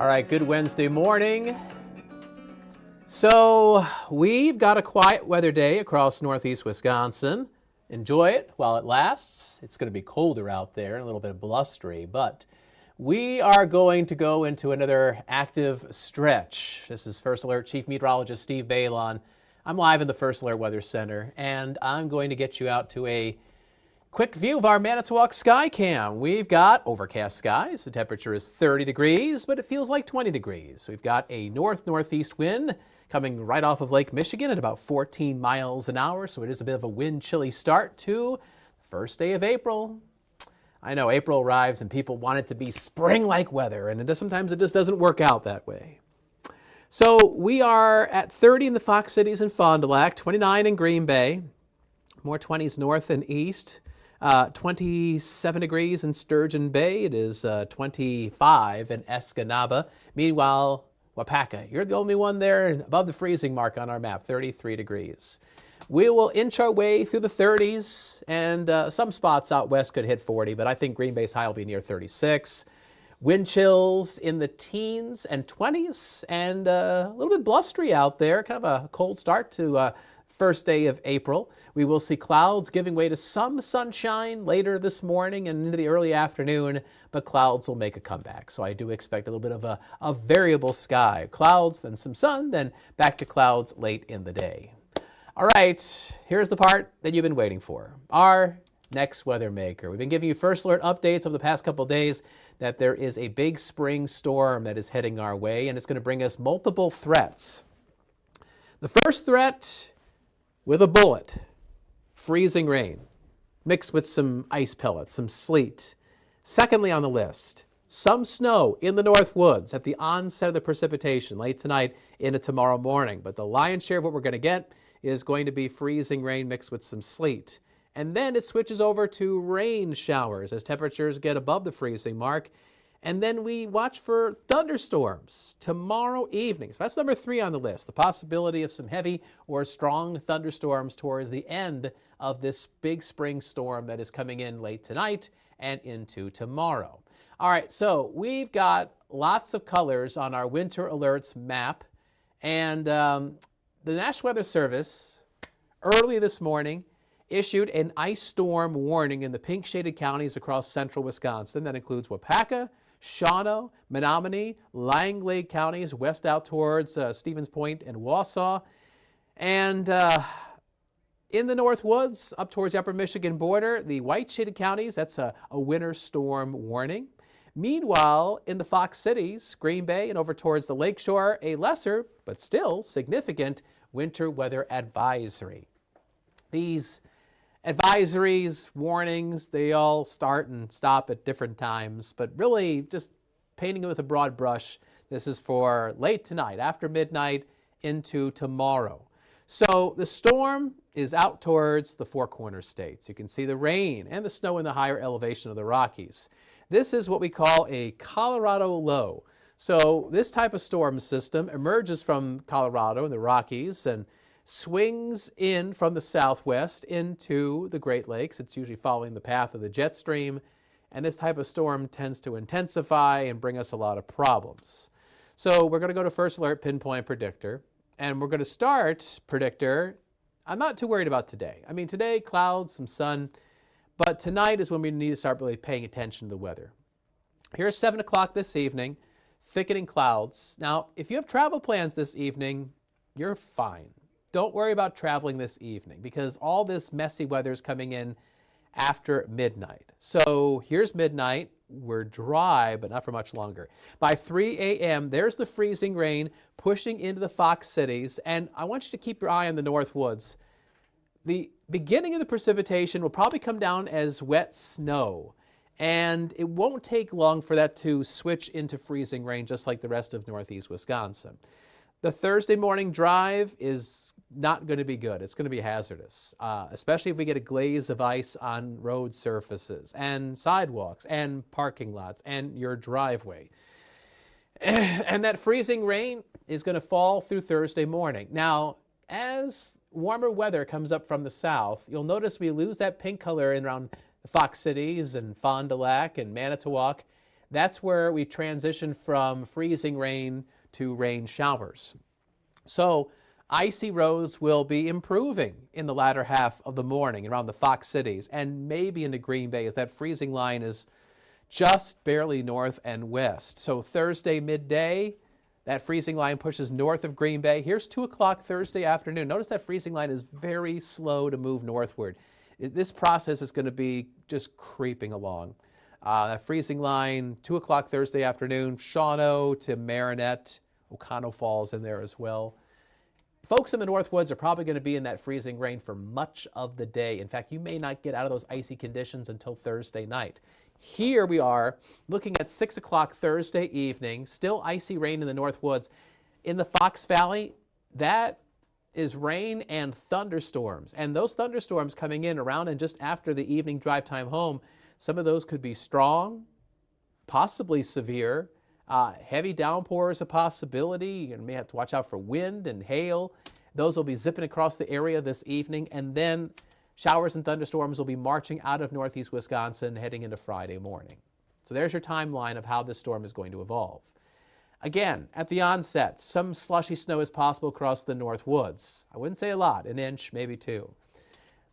All right, good Wednesday morning. So we've got a quiet weather day across northeast Wisconsin. Enjoy it while it lasts. It's going to be colder out there and a little bit blustery, but we are going to go into another active stretch. This is First Alert Chief Meteorologist Steve Beylon. I'm live in the First Alert Weather Center, and I'm going to get you out to a quick view of our Manitowoc sky cam. We've got overcast skies. The temperature is 30 degrees, but it feels like 20 degrees. We've got a north-northeast wind coming right off of Lake Michigan at about 14 miles an hour, so it is a bit of a wind-chilly start to the first day of April. I know April arrives and people want it to be spring-like weather, and sometimes it just doesn't work out that way. So we are at 30 in the Fox Cities and Fond du Lac, 29 in Green Bay, more 20s north and east. 27 degrees in Sturgeon Bay. It is 25 in Escanaba. Meanwhile, Wapaka, you're the only one there above the freezing mark on our map, 33 degrees. We will inch our way through the 30s, and some spots out west could hit 40, but I think Green Bay's high will be near 36. Wind chills in the teens and 20s, and a little bit blustery out there, kind of a cold start to first day of April. We will see clouds giving way to some sunshine later this morning and into the early afternoon, but clouds will make a comeback. So I do expect a little bit of a variable sky. Clouds, then some sun, then back to clouds late in the day. All right, here's the part that you've been waiting for. Our next weather maker. We've been giving you First Alert updates over the past couple of days that there is a big spring storm that is heading our way, and it's going to bring us multiple threats. The first threat, with a bullet, freezing rain, mixed with some ice pellets, some sleet. Secondly on the list, some snow in the North Woods at the onset of the precipitation late tonight into tomorrow morning. But the lion's share of what we're going to get is going to be freezing rain mixed with some sleet. And then it switches over to rain showers as temperatures get above the freezing mark. And then we watch for thunderstorms tomorrow evening. So that's number 3 on the list, the possibility of some heavy or strong thunderstorms towards the end of this big spring storm that is coming in late tonight and into tomorrow. All right, so we've got lots of colors on our winter alerts map. And the National Weather Service early this morning issued an ice storm warning in the pink shaded counties across central Wisconsin. That includes Wapaka, Shawano, Menominee, Langley counties, west out towards Stevens Point and Wausau. And in the North Woods, up towards the upper Michigan border, the white shaded counties, that's a winter storm warning. Meanwhile, in the Fox Cities, Green Bay, and over towards the lakeshore, a lesser, but still significant winter weather advisory. These advisories, warnings, they all start and stop at different times, but really just painting it with a broad brush. This is for late tonight, after midnight, into tomorrow. So the storm is out towards the Four Corners states. You can see the rain and the snow in the higher elevation of the Rockies. This is what we call a Colorado low. So this type of storm system emerges from Colorado and the Rockies and swings in from the southwest into the Great Lakes. It's usually following the path of the jet stream, and this type of storm tends to intensify and bring us a lot of problems. So we're going to go to First Alert Pinpoint Predictor, and we're going to start Predictor. I'm not too worried about today. I mean, today, clouds, some sun, but tonight is when we need to start really paying attention to the weather. Here's 7 o'clock this evening, thickening clouds. Now, if you have travel plans this evening, you're fine. Don't worry about traveling this evening because all this messy weather is coming in after midnight. So here's midnight. We're dry, but not for much longer. By 3 a.m., there's the freezing rain pushing into the Fox Cities, and I want you to keep your eye on the North Woods. The beginning of the precipitation will probably come down as wet snow, and it won't take long for that to switch into freezing rain just like the rest of northeast Wisconsin. The Thursday morning drive is not going to be good. It's going to be hazardous, especially if we get a glaze of ice on road surfaces and sidewalks and parking lots and your driveway. And that freezing rain is going to fall through Thursday morning. Now, as warmer weather comes up from the south, you'll notice we lose that pink color in around the Fox Cities and Fond du Lac and Manitowoc. that's where we transition from freezing rain to rain showers. So icy roads will be improving in the latter half of the morning around the Fox cities and maybe into Green Bay, as that freezing line is just barely north and west. So Thursday midday, that freezing line pushes north of Green Bay. Here's 2 o'clock Thursday afternoon. Notice that freezing line is very slow to move northward. This process is going to be just creeping along. That freezing line, 2 o'clock Thursday afternoon, Shawano to Marinette, Oconto Falls in there as well. Folks in the North Woods are probably going to be in that freezing rain for much of the day. In fact, you may not get out of those icy conditions until Thursday night. Here we are looking at 6 o'clock Thursday evening, still icy rain in the North Woods. In the Fox Valley, that is rain and thunderstorms. And those thunderstorms coming in around and just after the evening drive time home, some of those could be strong, possibly severe. Heavy downpours a possibility. You may have to watch out for wind and hail. Those will be zipping across the area this evening, and then showers and thunderstorms will be marching out of northeast Wisconsin heading into Friday morning. So there's your timeline of how this storm is going to evolve. Again, at the onset, some slushy snow is possible across the North Woods. I wouldn't say a lot, an inch, maybe 2.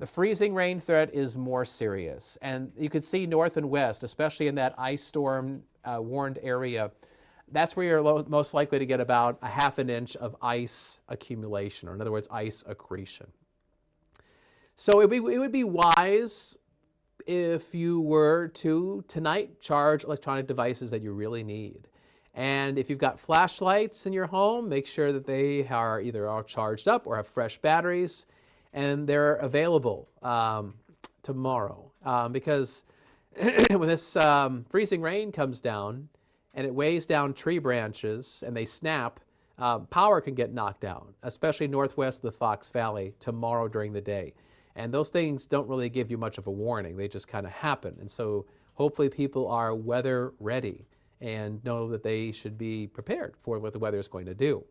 The freezing rain threat is more serious, and you could see north and west, especially in that ice storm warned area. That's where you're most likely to get about a half an inch of ice accumulation, or in other words, ice accretion. So it would be wise if you were to, tonight, charge electronic devices that you really need. And if you've got flashlights in your home, make sure that they are either all charged up or have fresh batteries, and they're available tomorrow. Because when this freezing rain comes down and it weighs down tree branches and they snap, power can get knocked out, especially northwest of the Fox Valley tomorrow during the day. And those things don't really give you much of a warning. They just kind of happen. And so hopefully people are weather ready and know that they should be prepared for what the weather is going to do.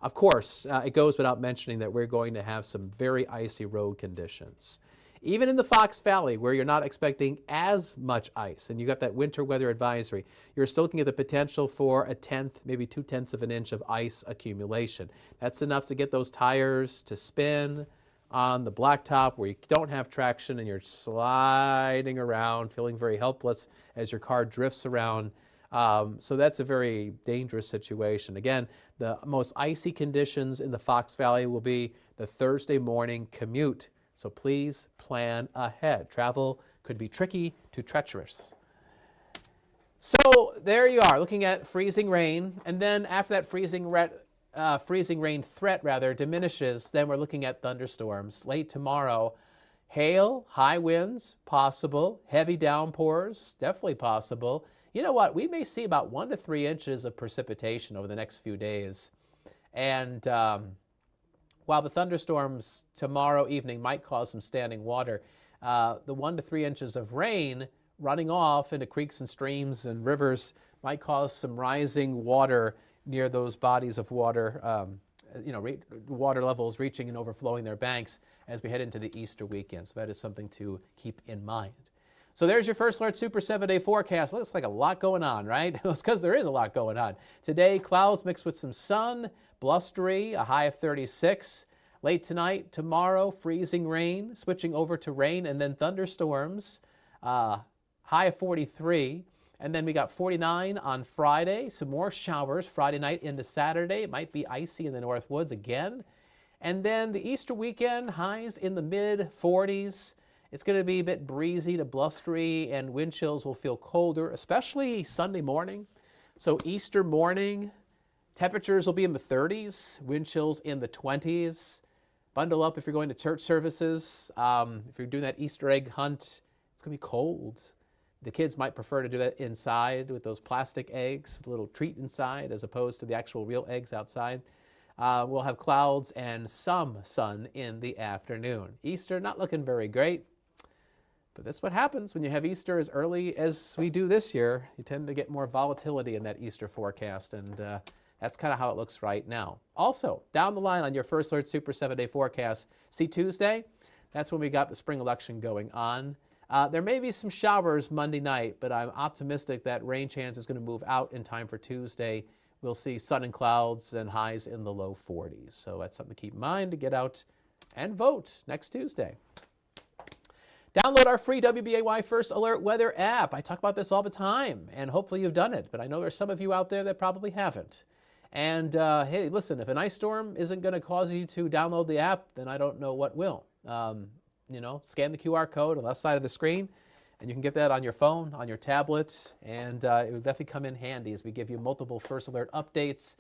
Of course, it goes without mentioning that we're going to have some very icy road conditions. Even in the Fox Valley, where you're not expecting as much ice, and you got that winter weather advisory, you're still looking at the potential for a tenth, maybe 2/10 of an inch of ice accumulation. That's enough to get those tires to spin on the blacktop where you don't have traction and you're sliding around, feeling very helpless as your car drifts around. So that's a very dangerous situation. Again, the most icy conditions in the Fox Valley will be the Thursday morning commute. So please plan ahead. Travel could be tricky to treacherous. So there you are, looking at freezing rain. And then after that freezing rain threat diminishes, then we're looking at thunderstorms. Late tomorrow, hail, high winds, possible. Heavy downpours, definitely possible. You know what? We may see about 1 to 3 inches of precipitation over the next few days. And while the thunderstorms tomorrow evening might cause some standing water, the 1 to 3 inches of rain running off into creeks and streams and rivers might cause some rising water near those bodies of water, water levels reaching and overflowing their banks as we head into the Easter weekend. So that is something to keep in mind. So there's your First Alert Super 7-day forecast. Looks like a lot going on, right? It's because there is a lot going on. Today, clouds mixed with some sun, blustery, a high of 36. Late tonight, tomorrow, freezing rain, switching over to rain and then thunderstorms, high of 43. And then we got 49 on Friday, some more showers Friday night into Saturday. It might be icy in the North Woods again. And then the Easter weekend, highs in the mid-40s. It's going to be a bit breezy to blustery, and wind chills will feel colder, especially Sunday morning. So Easter morning, temperatures will be in the 30s, wind chills in the 20s. Bundle up if you're going to church services. If you're doing that Easter egg hunt, it's going to be cold. The kids might prefer to do that inside with those plastic eggs, with a little treat inside, as opposed to the actual real eggs outside. We'll have clouds and some sun in the afternoon. Easter not looking very great. But that's what happens when you have Easter as early as we do this year. You tend to get more volatility in that Easter forecast, and that's kind of how it looks right now. Also, down the line on your First Alert Super 7-day forecast, see Tuesday? That's when we got the spring election going on. There may be some showers Monday night, but I'm optimistic that rain chance is going to move out in time for Tuesday. We'll see sun and clouds and highs in the low 40s. So that's something to keep in mind to get out and vote next Tuesday. Download our free WBAY First Alert Weather app. I talk about this all the time, and hopefully you've done it, but I know there's some of you out there that probably haven't. And hey, listen, if an ice storm isn't going to cause you to download the app, then I don't know what will. Scan the QR code on the left side of the screen, and you can get that on your phone, on your tablet, and it will definitely come in handy as we give you multiple First Alert updates,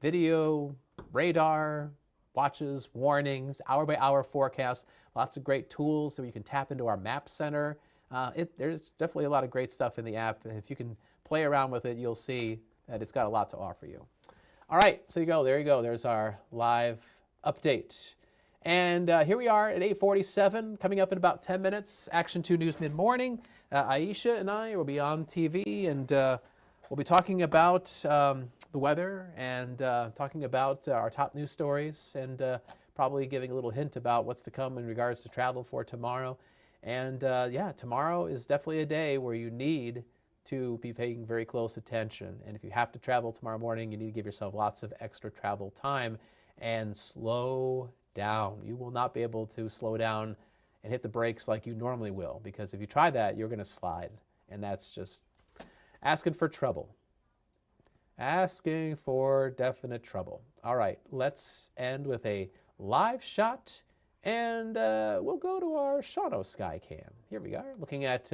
video, radar, watches, warnings, hour-by-hour forecasts, lots of great tools so you can tap into our map center. There's definitely a lot of great stuff in the app, and if you can play around with it, you'll see that it's got a lot to offer you. All right, so there you go. There's our live update. And here we are at 8:47, coming up in about 10 minutes, Action 2 News Mid-Morning. Aisha and I will be on TV, and we'll be talking about the weather and talking about our top news stories and probably giving a little hint about what's to come in regards to travel for tomorrow. And yeah, tomorrow is definitely a day where you need to be paying very close attention. And if you have to travel tomorrow morning, you need to give yourself lots of extra travel time and slow down. You will not be able to slow down and hit the brakes like you normally will, because if you try that, you're going to slide. And that's just asking for trouble. Asking for definite trouble. All right, let's end with a live shot, and we'll go to our Shawano sky cam. Here we are, looking at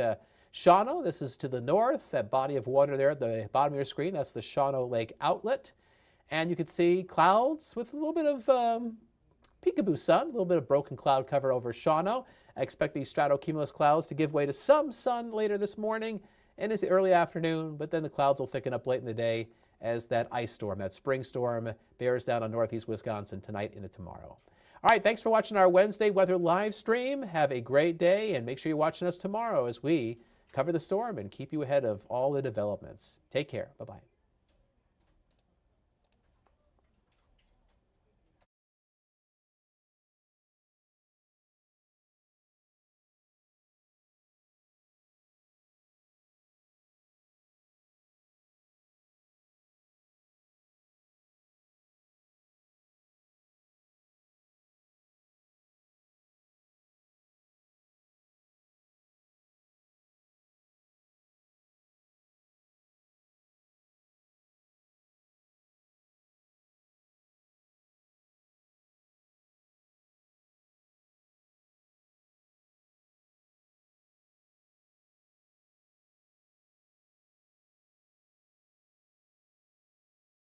Shawano. This is to the north, that body of water there at the bottom of your screen. That's the Shawano Lake outlet. And you can see clouds with a little bit of peekaboo sun, a little bit of broken cloud cover over Shawano. I expect these stratocumulus clouds to give way to some sun later this morning and into the early afternoon, but then the clouds will thicken up late in the day as that ice storm, that spring storm, bears down on northeast Wisconsin tonight into tomorrow. All right, thanks for watching our Wednesday weather live stream. Have a great day, and make sure you're watching us tomorrow as we cover the storm and keep you ahead of all the developments. Take care. Bye-bye.